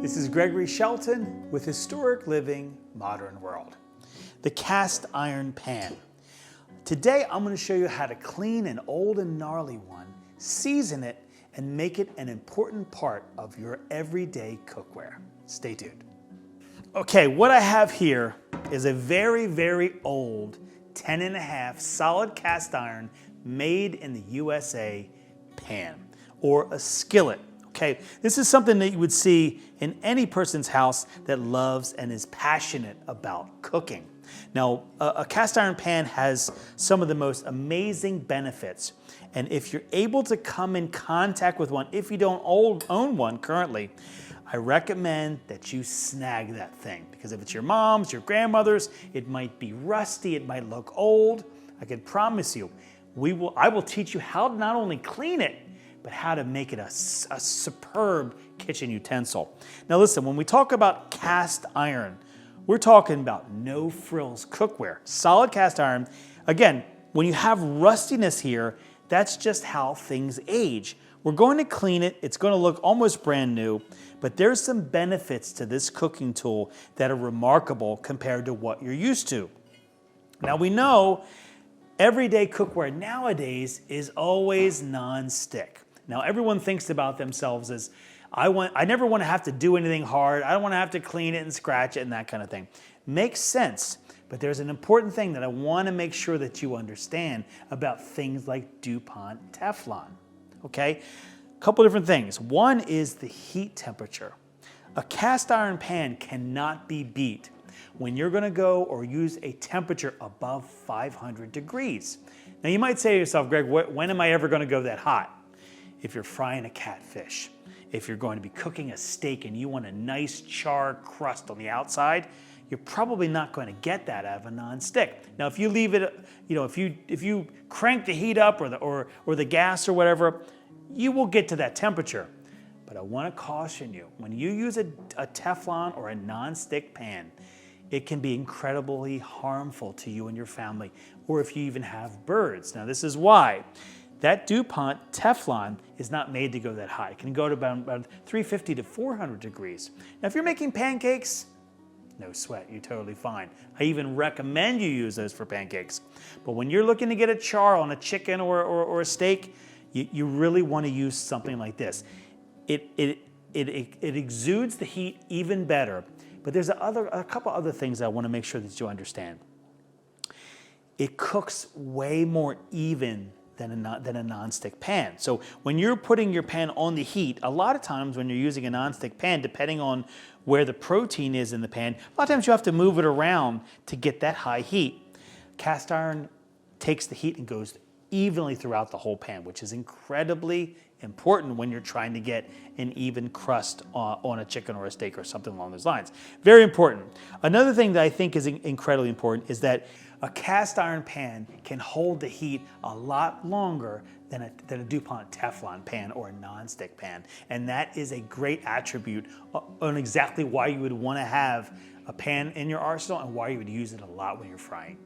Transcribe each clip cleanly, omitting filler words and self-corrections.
This is Gregory Shelton with Historic Living Modern World. The cast iron pan. Today I'm going to show you how to clean an old and gnarly one, season it, and make it an important part of your everyday cookware. Stay tuned. Okay, what I have here is a very, very old 10.5 solid cast iron made in the USA pan or a skillet. Okay, this is something that you would see in any person's house that loves and is passionate about cooking. Now, a cast iron pan has some of the most amazing benefits, and if you're able to come in contact with one, if you don't own one currently, I recommend that you snag that thing, because if it's your mom's, your grandmother's, it might be rusty, it might look old. I can promise you, I will teach you how to not only clean it, but how to make it a superb kitchen utensil. Now listen, when we talk about cast iron, we're talking about no frills cookware. Solid cast iron, again, when you have rustiness here, that's just how things age. We're going to clean it, it's going to look almost brand new, but there's some benefits to this cooking tool that are remarkable compared to what you're used to. Now we know everyday cookware nowadays is always non-stick. Now everyone thinks about themselves as, I never want to have to do anything hard, I don't want to have to clean it and scratch it and that kind of thing. Makes sense, but there's an important thing that I want to make sure that you understand about things like DuPont Teflon, okay? A couple different things. One is the heat temperature. A cast iron pan cannot be beat when you're going to go or use a temperature above 500 degrees. Now you might say to yourself, Greg, when am I ever going to go that hot? If you're frying a catfish, if you're going to be cooking a steak and you want a nice char crust on the outside, you're probably not going to get that out of a non-stick. Now, if you leave it, if you crank the heat up or the gas or whatever, you will get to that temperature. But I want to caution you, when you use a Teflon or a non-stick pan, it can be incredibly harmful to you and your family, or if you even have birds. Now, this is why. That DuPont Teflon is not made to go that high. It can go to about 350 to 400 degrees. Now, if you're making pancakes, no sweat, you're totally fine. I even recommend you use those for pancakes. But when you're looking to get a char on a chicken or a steak, you really want to use something like this. It exudes the heat even better. But there's a couple other things I want to make sure that you understand. It cooks way more even than a non-stick pan. So when you're putting your pan on the heat, a lot of times when you're using a non-stick pan, depending on where the protein is in the pan, a lot of times you have to move it around to get that high heat. Cast iron takes the heat and goes evenly throughout the whole pan, which is incredibly important when you're trying to get an even crust on a chicken or a steak or something along those lines. Very important. Another thing that I think is incredibly important is that a cast iron pan can hold the heat a lot longer than a DuPont Teflon pan or a non-stick pan. And that is a great attribute on exactly why you would want to have a pan in your arsenal and why you would use it a lot when you're frying.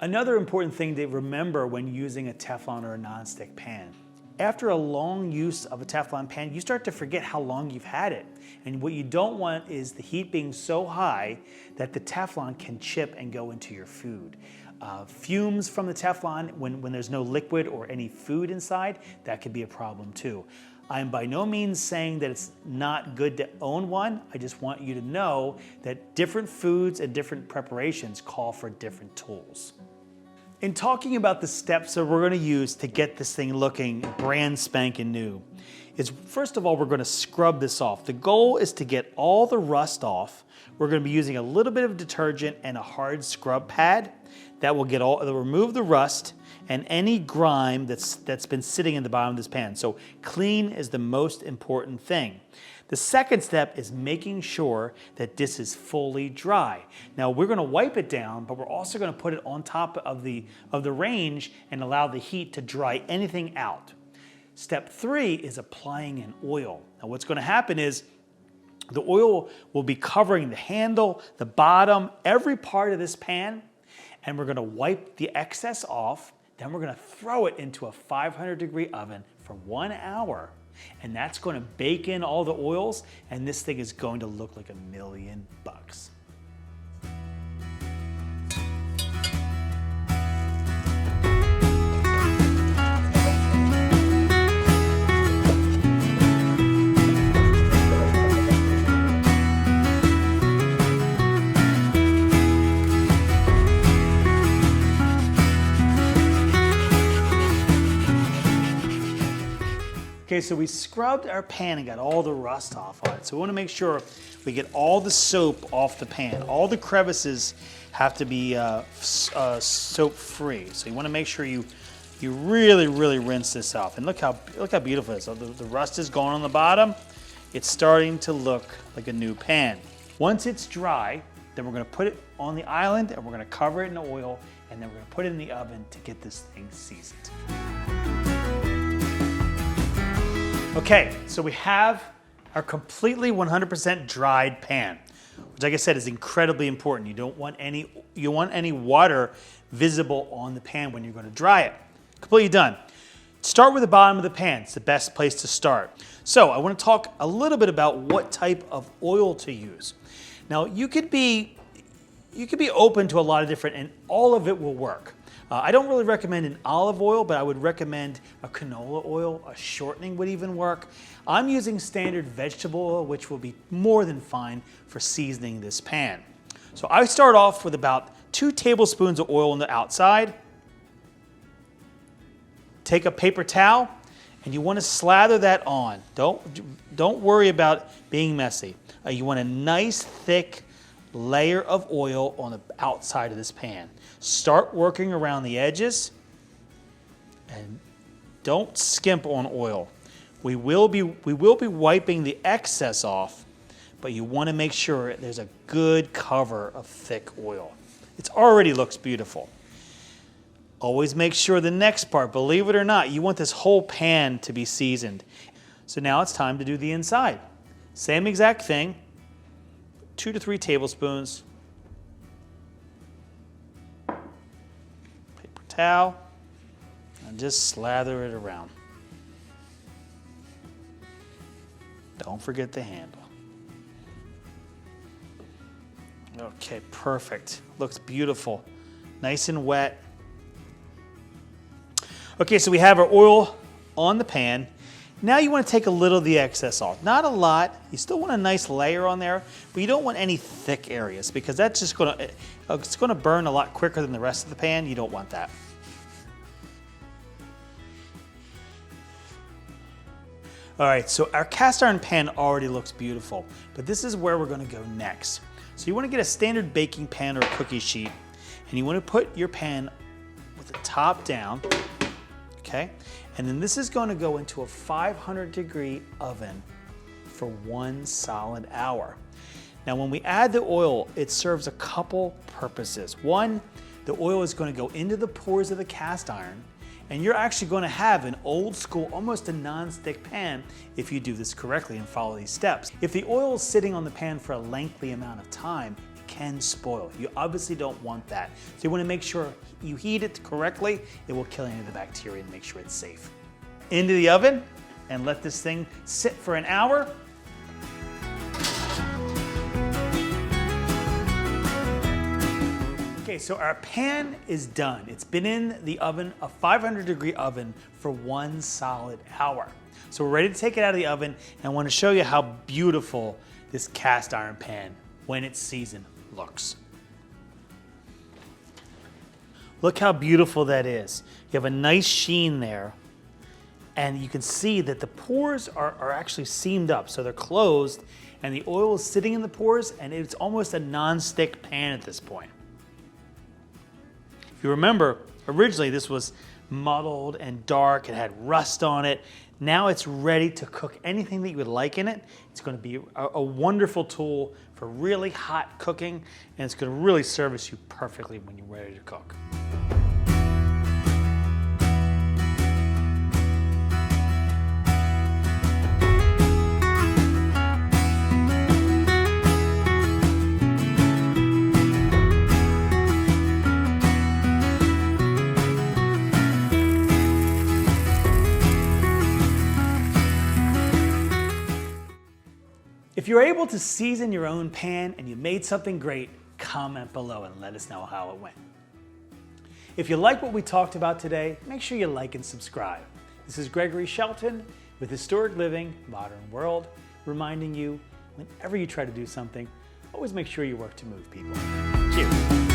Another important thing to remember when using a Teflon or a non-stick pan. After a long use of a Teflon pan, you start to forget how long you've had it. And what you don't want is the heat being so high that the Teflon can chip and go into your food. Fumes from the Teflon, when there's no liquid or any food inside, that could be a problem too. I am by no means saying that it's not good to own one. I just want you to know that different foods and different preparations call for different tools. In talking about the steps that we're going to use to get this thing looking brand spanking new, is first of all, we're going to scrub this off. The goal is to get all the rust off. We're going to be using a little bit of detergent and a hard scrub pad that will remove the rust and any grime that's been sitting in the bottom of this pan. So clean is the most important thing. The second step is making sure that this is fully dry. Now we're going to wipe it down, but we're also going to put it on top of the range and allow the heat to dry anything out. Step 3 is applying an oil. Now what's going to happen is the oil will be covering the handle, the bottom, every part of this pan, and we're going to wipe the excess off. Then we're going to throw it into a 500-degree oven for 1 hour. And that's going to bake in all the oils, and this thing is going to look like $1,000,000. Okay, so we scrubbed our pan and got all the rust off on it. So we want to make sure we get all the soap off the pan. All the crevices have to be soap free. So you want to make sure you really rinse this off. And look how beautiful it is. So the rust is gone on the bottom. It's starting to look like a new pan. Once it's dry, then we're going to put it on the island and we're going to cover it in oil, and then we're going to put it in the oven to get this thing seasoned. Okay, so we have our completely 100% dried pan, which, like I said, is incredibly important. You want any water visible on the pan when you're going to dry it. Completely done. Start with the bottom of the pan. It's the best place to start. So I want to talk a little bit about what type of oil to use. Now, you could be open to a lot of different, and all of it will work. I don't really recommend an olive oil, but I would recommend a canola oil. A shortening would even work. I'm using standard vegetable oil, which will be more than fine for seasoning this pan. So I start off with about 2 tablespoons of oil on the outside. Take a paper towel, and you want to slather that on. Don't worry about being messy. You want a nice thick layer of oil on the outside of this pan. Start working around the edges and don't skimp on oil. We will be wiping the excess off, but you want to make sure there's a good cover of thick oil. It already looks beautiful. Always make sure the next part, believe it or not, you want this whole pan to be seasoned. So now it's time to do the inside. Same exact thing, 2 to 3 tablespoons. Paper towel, and just slather it around. Don't forget the handle. Okay, perfect. Looks beautiful. Nice and wet. Okay, so we have our oil on the pan. Now you want to take a little of the excess off. Not a lot. You still want a nice layer on there, but you don't want any thick areas because that's just it's going to burn a lot quicker than the rest of the pan. You don't want that. All right, so our cast iron pan already looks beautiful, but this is where we're going to go next. So you want to get a standard baking pan or a cookie sheet, and you want to put your pan with the top down, okay? And then this is going to go into a 500-degree oven for 1 solid hour. Now, when we add the oil, it serves a couple purposes. One, the oil is going to go into the pores of the cast iron, and you're actually going to have an old school, almost a non-stick pan if you do this correctly and follow these steps. If the oil is sitting on the pan for a lengthy amount of time, it can spoil. You obviously don't want that. So you want to make sure you heat it correctly. It will kill any of the bacteria and make sure it's safe. Into the oven and let this thing sit for an hour. Okay, so our pan is done. It's been in the oven, a 500-degree oven, for 1 solid hour. So we're ready to take it out of the oven, and I want to show you how beautiful this cast iron pan, when it's seasoned, looks. Look how beautiful that is. You have a nice sheen there, and you can see that the pores are actually seamed up, so they're closed, and the oil is sitting in the pores, and it's almost a non-stick pan at this point. If you remember, originally this was muddled and dark, it had rust on it. Now it's ready to cook anything that you would like in it. It's going to be a wonderful tool for really hot cooking, and it's going to really service you perfectly when you're ready to cook. If you're able to season your own pan and you made something great, comment below and let us know how it went. If you like what we talked about today, make sure you like and subscribe. This is Gregory Shelton with Historic Living, Modern World, reminding you, whenever you try to do something, always make sure you work to move people. Cheers.